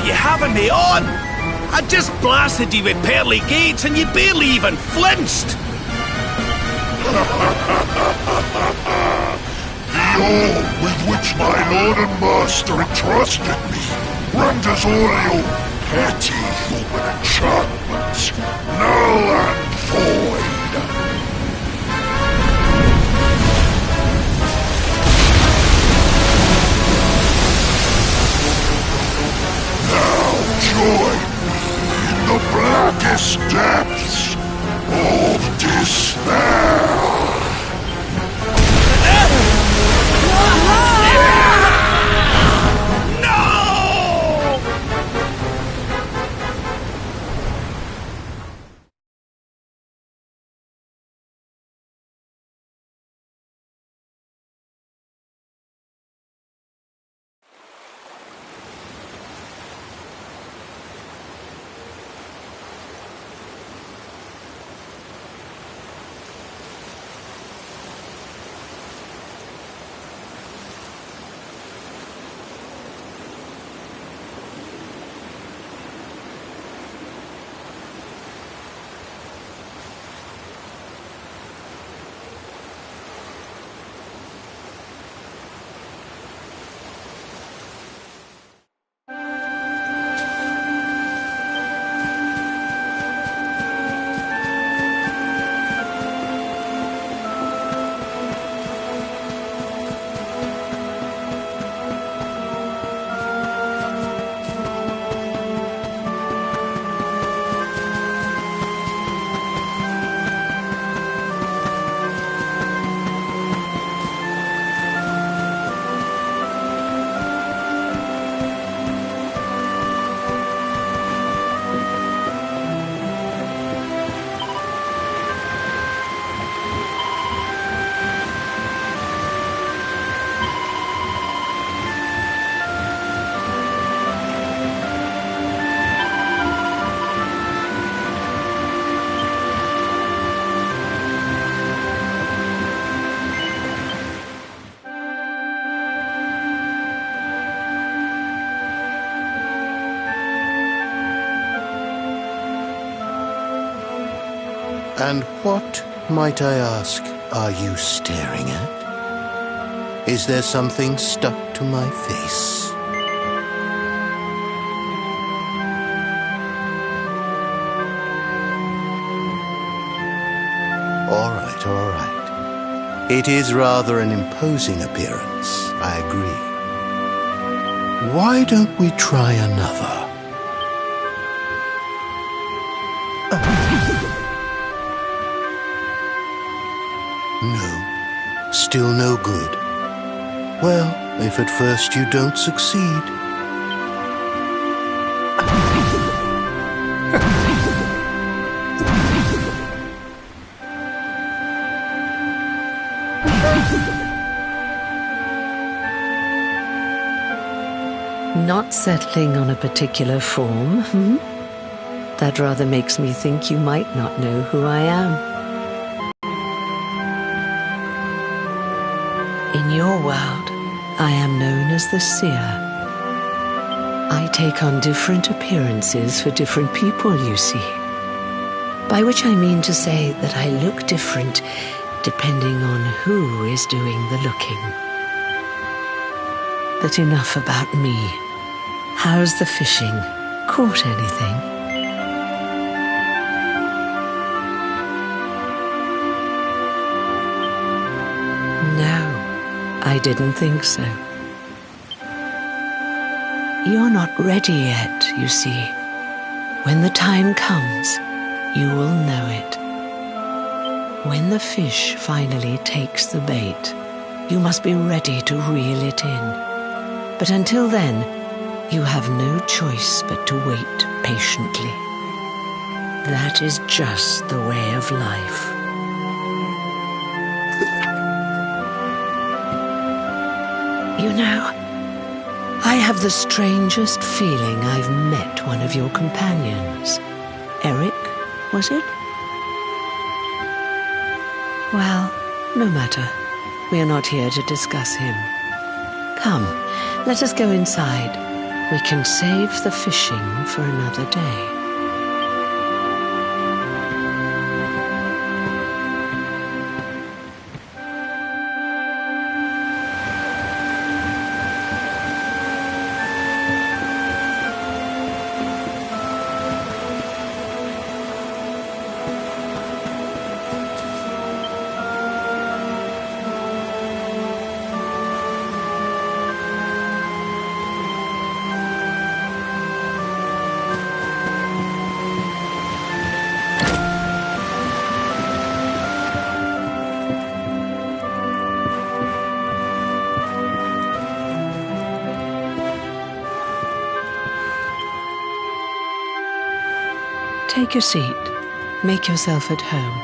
you having me on? I just blasted you with pearly gates and you barely even flinched. The orb with which my lord and master entrusted me renders all your petty human enchantments null and void. Now join me in the blackest depths of despair. And what, might I ask, are you staring at? Is there something stuck to my face? All right. It is rather an imposing appearance, I agree. Why don't we try another? No, still no good. Well, if at first you don't succeed. Not settling on a particular form, That rather makes me think you might not know who I am. In your world, I am known as the Seer. I take on different appearances for different people, you see. By which I mean to say that I look different depending on who is doing the looking. But enough about me. How's the fishing? Caught anything? No, I didn't think so. You're not ready yet, you see. When the time comes, you will know it. When the fish finally takes the bait, you must be ready to reel it in. But until then, you have no choice but to wait patiently. That is just the way of life. You know, I have the strangest feeling I've met one of your companions. Eric, was it? Well, no matter. We are not here to discuss him. Come, let us go inside. We can save the fishing for another day. Take a seat. Make yourself at home.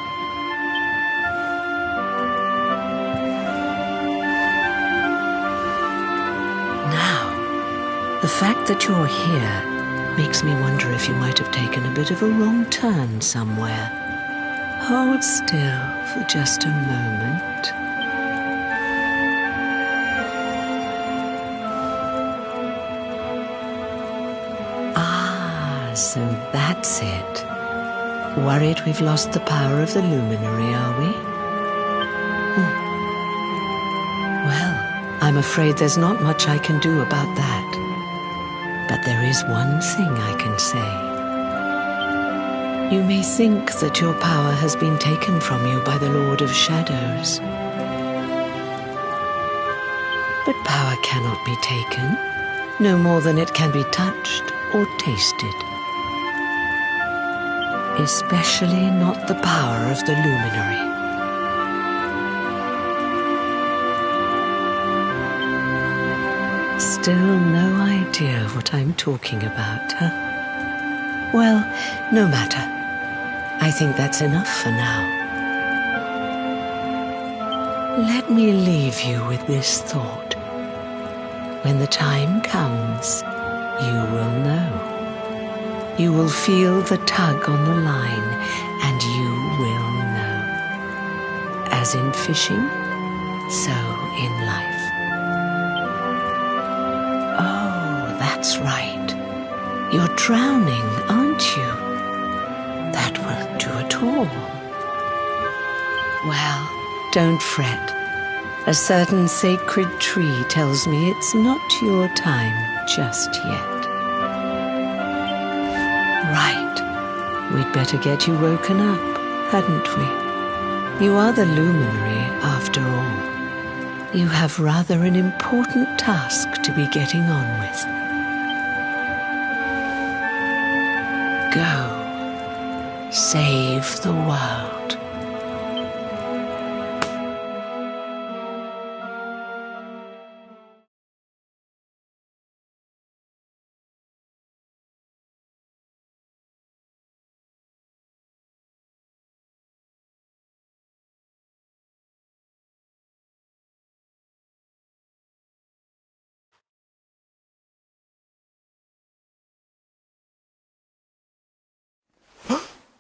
Now, the fact that you're here makes me wonder if you might have taken a bit of a wrong turn somewhere. Hold still for just a moment. So that's it. Worried we've lost the power of the luminary, are we? Well, I'm afraid there's not much I can do about that. But there is one thing I can say. You may think that your power has been taken from you by the Lord of Shadows. But power cannot be taken, no more than it can be touched or tasted. Especially not the power of the luminary. Still no idea what I'm talking about, huh? Well, no matter. I think that's enough for now. Let me leave you with this thought. When the time comes, you will know. You will feel the tug on the line, and you will know. As in fishing, so in life. Oh, that's right. You're drowning, aren't you? That won't do at all. Well, don't fret. A certain sacred tree tells me it's not your time just yet. Right. We'd better get you woken up, hadn't we? You are the luminary, after all. You have rather an important task to be getting on with. Go. Save the world.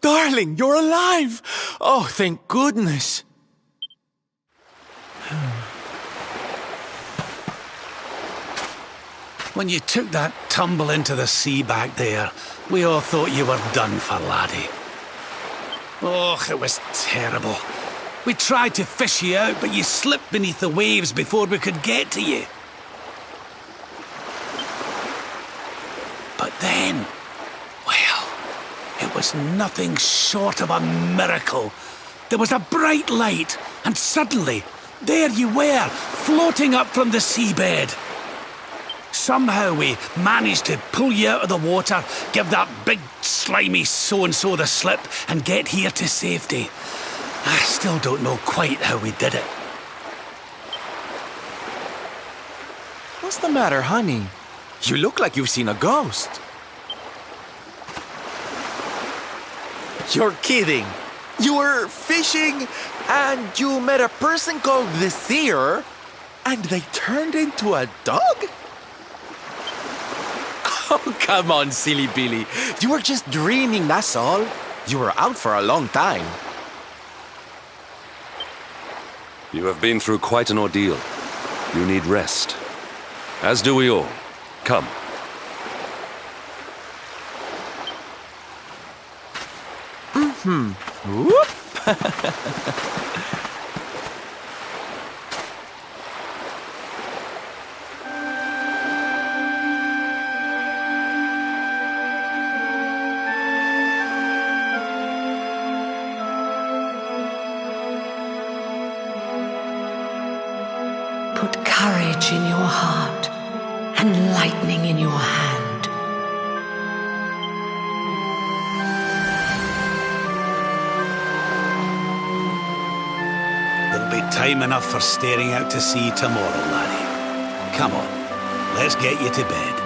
Darling, you're alive! Oh, thank goodness. When you took that tumble into the sea back there, we all thought you were done for, laddie. Oh, it was terrible. We tried to fish you out, but you slipped beneath the waves before we could get to you. But then, well, it was nothing short of a miracle. There was a bright light, and suddenly, there you were, floating up from the seabed. Somehow we managed to pull you out of the water, give that big slimy so-and-so the slip, and get here to safety. I still don't know quite how we did it. What's the matter, honey? You look like you've seen a ghost. You're kidding. You were fishing and you met a person called the Seer and they turned into a dog? Oh, come on, silly Billy. You were just dreaming, that's all. You were out for a long time. You have been through quite an ordeal. You need rest. As do we all. Come, Whoop! Put courage in your heart and lightning in your hand. There'll be time enough for staring out to sea tomorrow, laddie. Come on, let's get you to bed.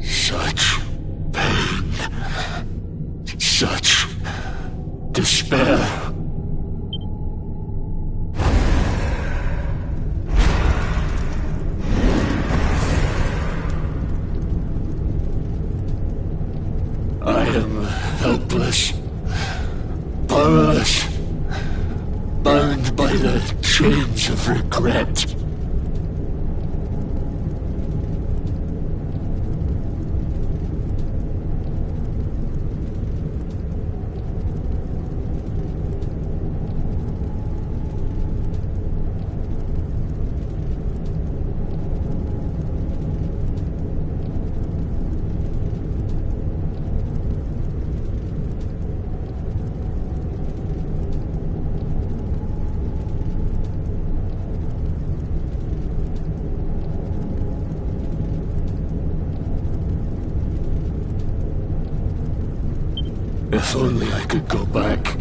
Such pain. Such despair. I am helpless, powerless, bound by the chains of regret. If only I could go back,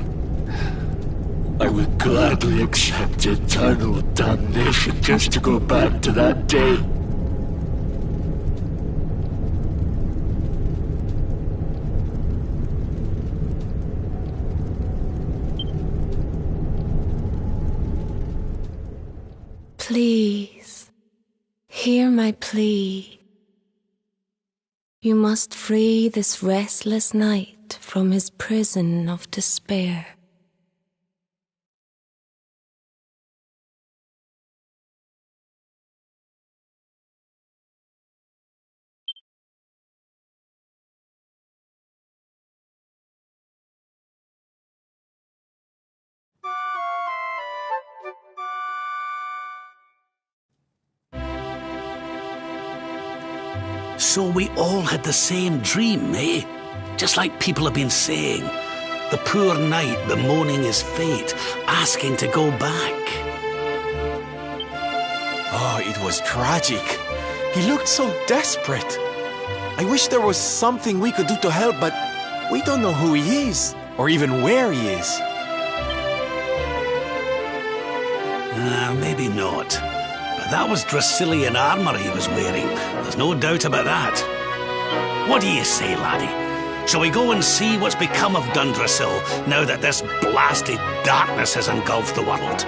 I would gladly accept eternal damnation just to go back to that day. Please, hear my plea. You must free this restless knight from his prison of despair. So we all had the same dream, eh? Just like people have been saying. The poor knight bemoaning his fate, asking to go back. Oh, it was tragic. He looked so desperate. I wish there was something we could do to help, but we don't know who he is, or even where he is. Maybe not. But that was Dracilian armor he was wearing. There's no doubt about that. What do you say, laddie? Shall we go and see what's become of Dundrasil now that this blasted darkness has engulfed the world?